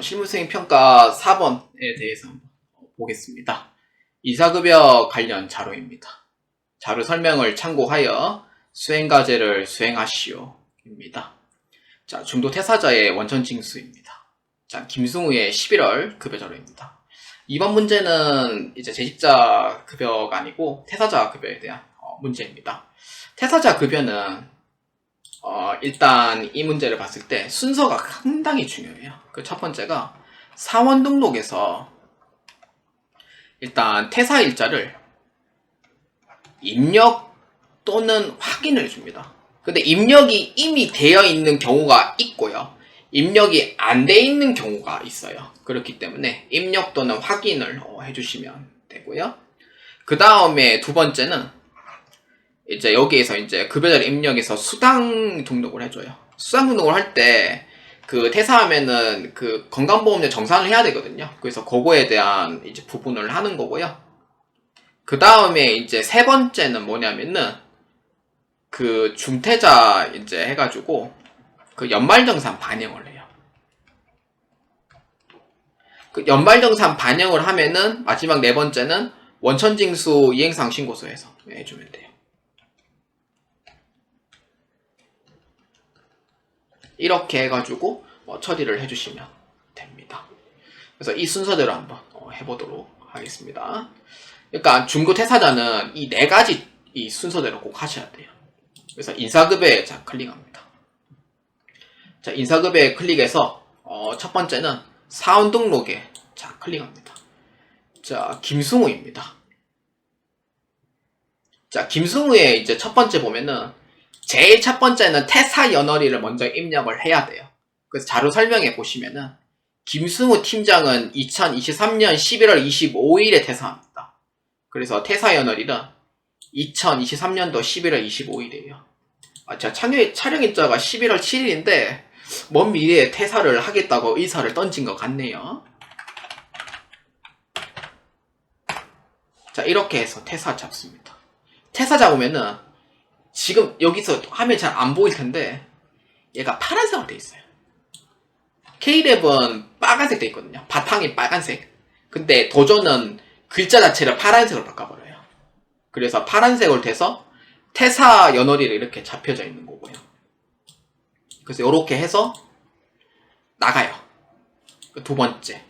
실무수행 평가 4번에 대해서 보겠습니다. 이사급여 관련 자료입니다. 자료 설명을 참고하여 수행과제를 수행하시오. 입니다. 자, 중도 퇴사자의 원천 징수입니다. 자, 김승우의 11월 급여 자료입니다. 이번 문제는 이제 재직자 급여가 아니고 퇴사자 급여에 대한 문제입니다. 퇴사자 급여는 일단 이 문제를 봤을 때 순서가 상당히 중요해요. 그 첫 번째가 사원 등록에서 일단 퇴사 일자를 입력 또는 확인을 해줍니다. 근데 입력이 이미 되어 있는 경우가 있고요. 입력이 안 돼 있는 경우가 있어요. 그렇기 때문에 입력 또는 확인을 해주시면 되고요. 그 다음에 두 번째는 이제 여기에서 이제 급여자를 입력해서 수당 등록을 해줘요. 수당 등록을 할 때 그 퇴사하면은 그 건강보험료 정산을 해야 되거든요. 그래서 그거에 대한 이제 부분을 하는 거고요. 그 다음에 이제 세 번째는 뭐냐면은 그 중퇴자 이제 해가지고 그 연말정산 반영을 해요. 그 연말정산 반영을 하면은 마지막 네 번째는 원천징수 이행사항 신고서에서 해주면 돼요. 이렇게 해가지고 처리를 해주시면 됩니다. 그래서 이 순서대로 한번 해보도록 하겠습니다. 그러니까 중도 퇴사자는 이 네 가지 이 순서대로 꼭 하셔야 돼요. 그래서 인사급여에 자 클릭합니다. 자, 인사급여에 클릭해서 첫 번째는 사원 등록에 자 클릭합니다. 자, 김승우입니다. 자, 김승우의 이제 첫 번째 보면은 제일 첫 번째는 퇴사 연월일을 먼저 입력을 해야 돼요. 그래서 자료 설명에 보시면은 김승우 팀장은 2023년 11월 25일에 퇴사합니다. 그래서 퇴사 연월일은 2023년도 11월 25일이에요. 자, 촬영일자가 11월 7일인데 먼 미래에 퇴사를 하겠다고 의사를 던진 것 같네요. 자, 이렇게 해서 퇴사 잡습니다. 퇴사 잡으면은 지금 여기서 화면 잘 안 보일 텐데 얘가 파란색으로 돼 있어요. K랩은 빨간색 돼 있거든요. 바탕이 빨간색. 근데 도전은 글자 자체를 파란색으로 바꿔버려요. 그래서 파란색으로 돼서 퇴사 연월일이 이렇게 잡혀져 있는 거고요. 그래서 이렇게 해서 나가요. 두 번째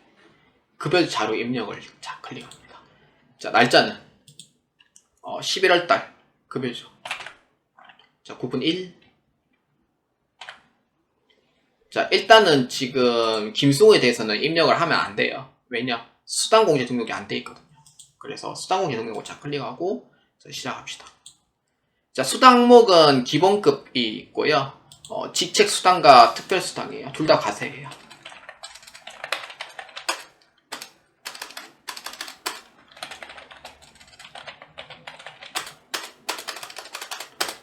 급여 자료 입력을 자 클릭합니다. 자, 날짜는 11월달 급여죠. 자, 9분 1. 자, 일단은 지금 김승우에 대해서는 입력을 하면 안 돼요. 왜냐? 수당공제 등록이 안 돼 있거든요. 그래서 수당공제 등록을 자 클릭하고 자, 시작합시다. 자, 수당목은 기본급이 있고요. 직책수당과 특별수당이에요. 둘 다 과세예요.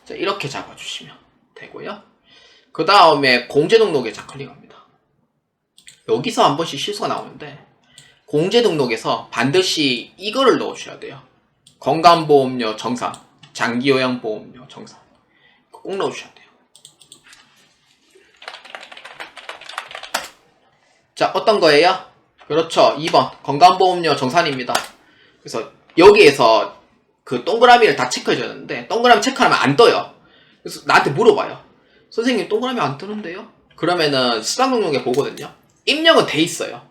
자, 이렇게 잡아주시면 되고요. 그 다음에 공제 등록에 자 클릭합니다. 여기서 한 번씩 실수가 나오는데 공제 등록에서 반드시 이거를 넣으셔야 돼요. 건강보험료 정산, 장기요양보험료 정산 꼭 넣으셔야 돼요. 자, 어떤 거예요? 그렇죠. 2번 건강보험료 정산입니다. 그래서 여기에서 그 동그라미를 다 체크해줘야 되는데 동그라미 체크하면 안 떠요. 그래서 나한테 물어봐요. 선생님 동그라미 안 뜨는데요? 그러면은 수당 등록에 보거든요. 입력은 돼 있어요.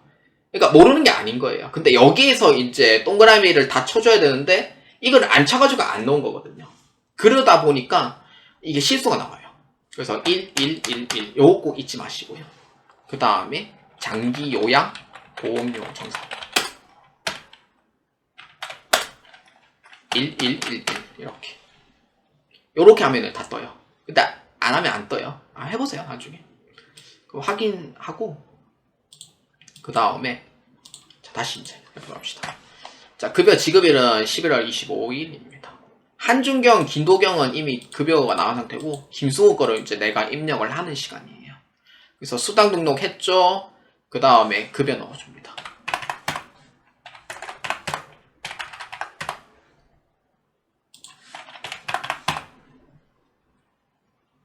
그러니까 모르는 게 아닌 거예요. 근데 여기에서 이제 동그라미를 다 쳐줘야 되는데 이걸 안 쳐가지고 안 넣은 거거든요. 그러다 보니까 이게 실수가 나와요. 그래서 1, 1, 1, 1 요거 꼭 잊지 마시고요. 그 다음에 장기 요양 보험료 정산 1, 1, 1, 1 이렇게 요렇게 하면은 다 떠요. 근데 안 하면 안 떠요. 해보세요 나중에. 확인하고 그 다음에 다시 이제 해봅시다. 자, 급여 지급일은 11월 25일입니다. 한준경, 김도경은 이미 급여가 나온 상태고 김승우 거를 이제 내가 입력을 하는 시간이에요. 그래서 수당 등록했죠. 그 다음에 급여 넣어줍니다.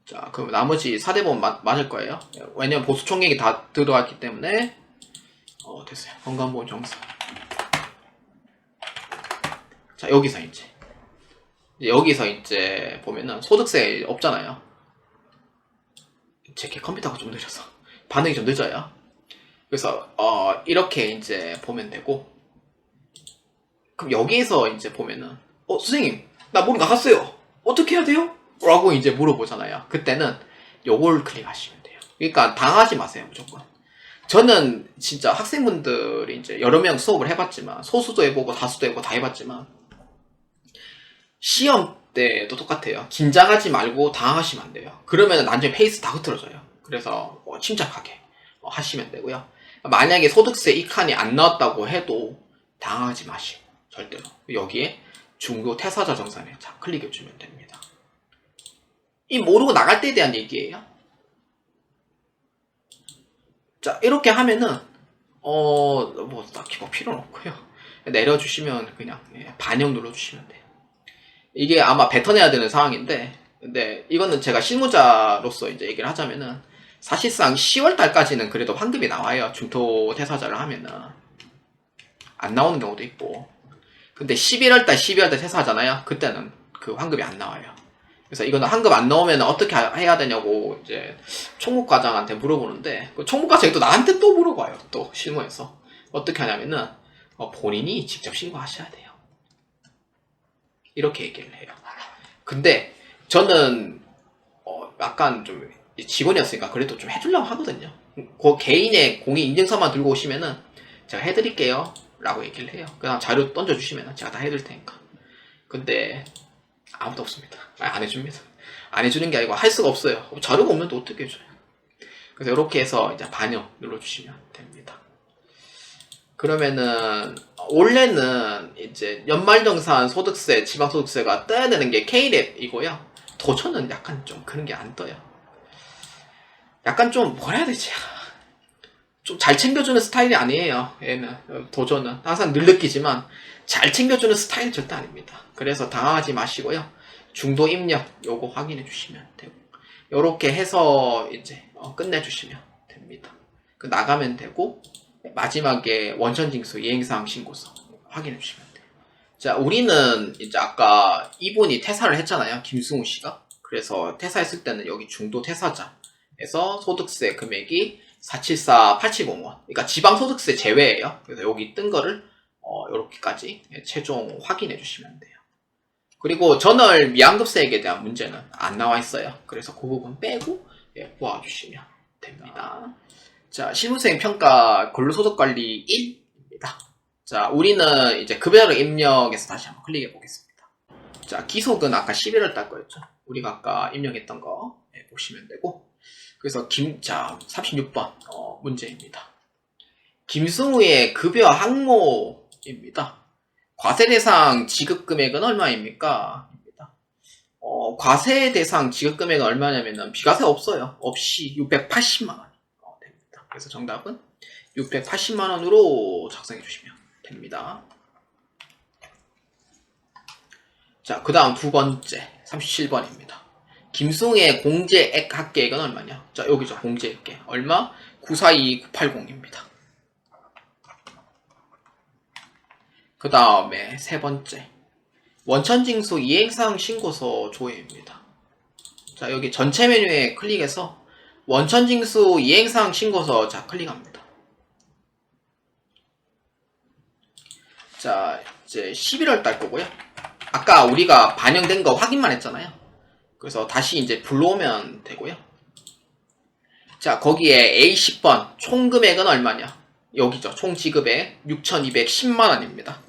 자, 그럼 나머지 4대보험 맞을 거예요. 왜냐면 보수 총액이 다 들어갔기 때문에 됐어요. 건강보험정산. 자, 여기서 이제 보면은 소득세 없잖아요. 제 컴퓨터가 좀 느려서 반응이 좀 늦어요. 그래서 이렇게 이제 보면 되고, 그럼 여기에서 이제 보면은 선생님 나 머리 나갔어요. 어떻게 해야 돼요? 라고 이제 물어보잖아요. 그때는 요걸 클릭하시면 돼요. 그러니까 당하지 마세요, 무조건. 저는 진짜 학생분들이 이제 여러 명 수업을 해봤지만, 소수도 해보고 다수도 해보고 다 해봤지만, 시험 때도 똑같아요. 긴장하지 말고 당하시면 안 돼요. 그러면 나중에 페이스 다 흐트러져요. 그래서 침착하게 하시면 되고요. 만약에 소득세 이 칸이 안 나왔다고 해도 당하지 마시고, 절대로. 여기에 중도 퇴사자 정산에 자 클릭해주면 됩니다. 이 모르고 나갈 때에 대한 얘기예요. 자, 이렇게 하면은 뭐 딱히 뭐 필요는 없고요. 내려주시면 그냥 반영 눌러주시면 돼요. 이게 아마 뱉어내야 되는 상황인데, 근데 이거는 제가 실무자로서 이제 얘기를 하자면은, 사실상 10월 달까지는 그래도 환급이 나와요. 중도 퇴사자를 하면은 안 나오는 경우도 있고. 근데 11월 달, 12월 달 퇴사하잖아요. 그때는 그 환급이 안 나와요. 그래서 이거는 환급 안 나오면 어떻게 해야 되냐고 이제 총무과장한테 물어보는데, 그 총무과장이 또 나한테 또 물어봐요. 또 실무에서 어떻게 하냐면은 본인이 직접 신고하셔야 돼요. 이렇게 얘기를 해요. 근데 저는 약간 좀 직원이었으니까 그래도 좀 해주려고 하거든요. 그 개인의 공인인증서만 들고 오시면은 제가 해드릴게요 라고 얘기를 해요. 그다음 자료 던져주시면은 제가 다 해드릴 테니까. 근데 아무도 없습니다. 안 해줍니다. 안 해주는 게 아니고 할 수가 없어요. 자료가 없는데 어떻게 해줘요. 그래서 이렇게 해서 이제 반영 눌러주시면 됩니다. 그러면은 원래는 이제 연말정산 소득세, 지방소득세가 떠야 되는 게 K랩이고요. 도전은 약간 좀 그런 게 안 떠요. 약간 좀 뭐라 해야 되지? 좀 잘 챙겨주는 스타일이 아니에요. 얘는 도전은 항상 늘 느끼지만 잘 챙겨주는 스타일은 절대 아닙니다. 그래서 당황하지 마시고요. 중도 입력 요거 확인해 주시면 되고, 요렇게 해서 이제 끝내주시면 됩니다. 그 나가면 되고, 마지막에 원천징수 이행사항 신고서 확인해 주시면 돼요. 자, 우리는 이제 아까 이분이 퇴사를 했잖아요. 김승우 씨가. 그래서 퇴사했을 때는 여기 중도 퇴사자에서 소득세 금액이 474,870원. 그러니까 지방소득세 제외예요. 그래서 여기 뜬 거를 이렇게까지 최종 확인해 주시면 돼요. 그리고 전월 미환급세액에 대한 문제는 안 나와 있어요. 그래서 그 부분 빼고 보아주시면 됩니다. 자, 실무수행 평가 근로소득관리 1입니다. 자, 우리는 이제 급여를 입력해서 다시 한번 클릭해 보겠습니다. 자, 기속은 아까 11월 달 거였죠. 우리가 아까 입력했던 거 보시면 되고, 그래서 자, 36번 문제입니다. 김승우의 급여 항모입니다. 과세 대상 지급 금액은 얼마입니까? 과세 대상 지급 금액은 얼마냐면은 비과세 없어요. 없이 680만 원 됩니다. 그래서 정답은 680만 원으로 작성해 주시면 됩니다. 자, 그 다음 두 번째 37번입니다. 김승우의 공제액 합계액은 얼마냐? 자, 여기죠. 공제액계 얼마? 942980입니다. 그 다음에 세 번째 원천징수 이행사항 신고서 조회입니다. 자, 여기 전체 메뉴에 클릭해서 원천징수 이행사항 신고서 자 클릭합니다. 자, 이제 11월 달 거고요. 아까 우리가 반영된 거 확인만 했잖아요. 그래서 다시 이제 불러오면 되고요. 자, 거기에 A10번 총 금액은 얼마냐? 여기죠. 총 지급액 6,210만 원입니다.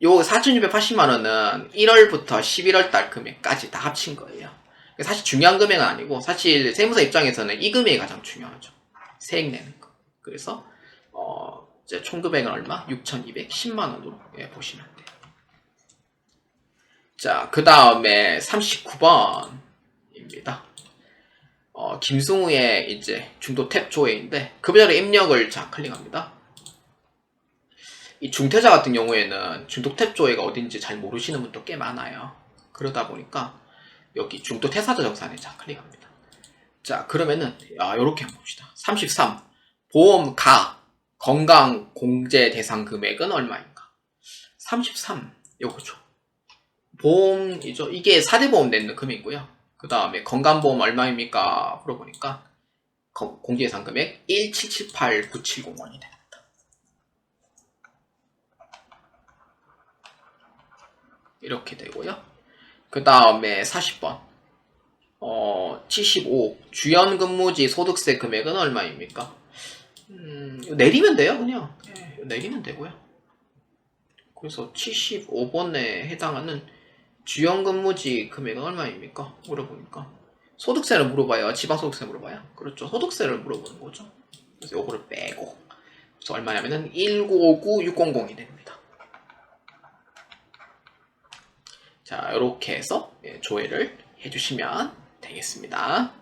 요 4,680만 원은 1월부터 11월 달 금액까지 다 합친 거예요. 사실 중요한 금액은 아니고, 사실 세무사 입장에서는 이 금액이 가장 중요하죠. 세액 내는 거. 그래서 이제 총 금액은 얼마? 6,210만 원으로 보시면 돼요. 자, 그 다음에 39번입니다. 김승우의 이제 중도 탭 조회인데, 급여를 입력을 자 클릭합니다. 이 중퇴자 같은 경우에는 중도 탭 조회가 어딘지 잘 모르시는 분도 꽤 많아요. 그러다 보니까 여기 중도 퇴사자 정산에 자 클릭합니다. 자, 그러면은 요렇게 한번 봅시다. 33 보험가 건강공제 대상 금액은 얼마인가? 33 요거죠. 보험이죠. 이게 4대 보험 내는 금액이고요. 그 다음에 건강보험 얼마입니까? 물어보니까 공제 대상 금액 1778970원이 됩니다. 이렇게 되고요. 그 다음에 40번 75억 주연근무지 소득세 금액은 얼마입니까? 내리면 돼요. 그냥 내리면 되고요. 그래서 75번에 해당하는 주연근무지 금액은 얼마입니까? 물어보니까 소득세를 물어봐요. 지방소득세 물어봐요. 그렇죠. 소득세를 물어보는 거죠. 그래서 요거를 빼고 그래서 얼마냐면은 1959600이 됩니다. 자, 이렇게 해서 조회를 해주시면 되겠습니다.